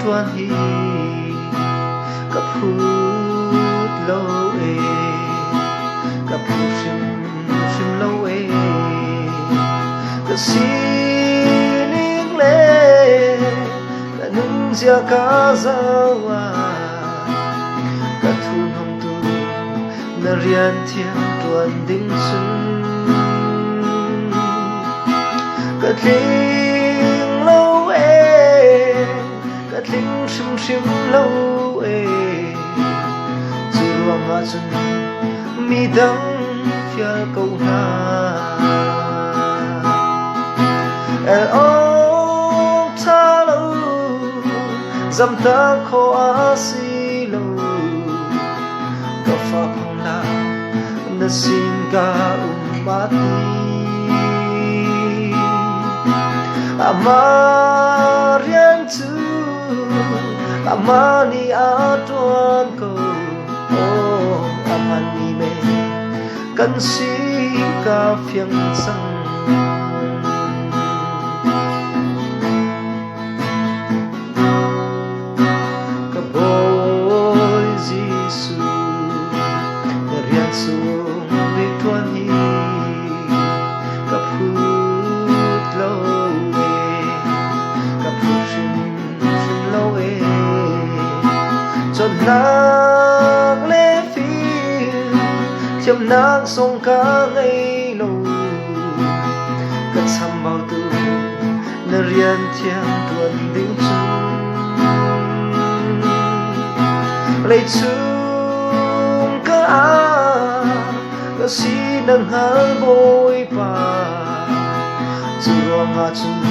tuan hi kaput lo e kaput shim lo e kasining le kanung sia kazawa kathun hong tu na rian thiang tuan ding sun katling lo e katling shim lo e zuwa ma chun mi dang fia câu na o tha lo dam ta kho asi lo ka fa phang la na sin ka mati amarian tu amani atuan ko oh amani me kan si ka phiang sang ka boy jisu rian sung bi tuan hi ka phut lo cho nắng lê phiêu chấm nắng sông cá ngây lâu cất xăm bao tư nơi riêng thiêng tuần đỉnh chung lấy chung cá cá xí nâng hở bôi bà dù lo ngã chung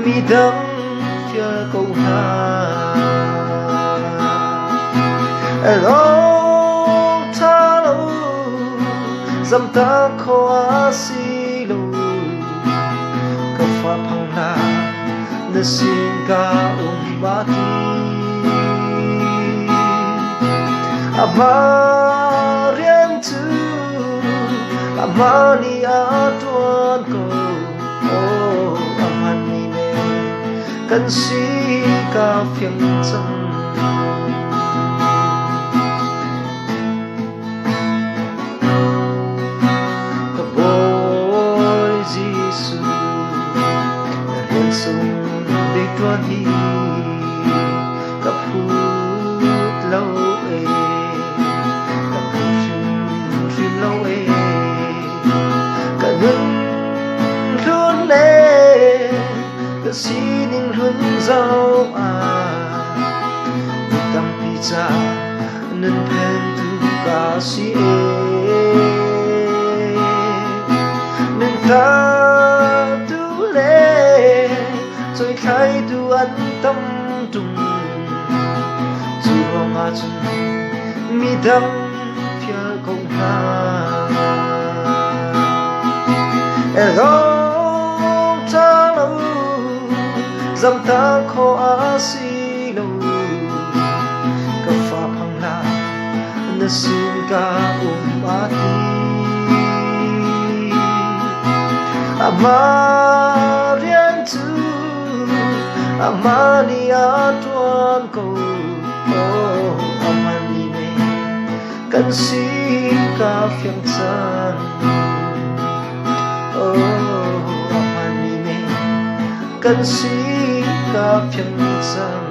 mi đắng phía câu hà lo tha lo dam ta kho asi lo ka fa phang na na sin ka mati amarian tu amani atuan ko oh amani me kan si ka phiang chang sung đi tuan hi kaput lo e kaput shim lo e kanun luôn le ka sining luôn zau tam pi cha nên pen tu ka si e nên ta rồi khai tu an tâm trùng dù hoang a chun mi dam phía câu na lo ta lo dam ta kho asi lo ka fa phang la na sin ka mati amarian tu amani atuan ko oh amani me kan si ka phiang chan oh amani me kan si ka phiang chan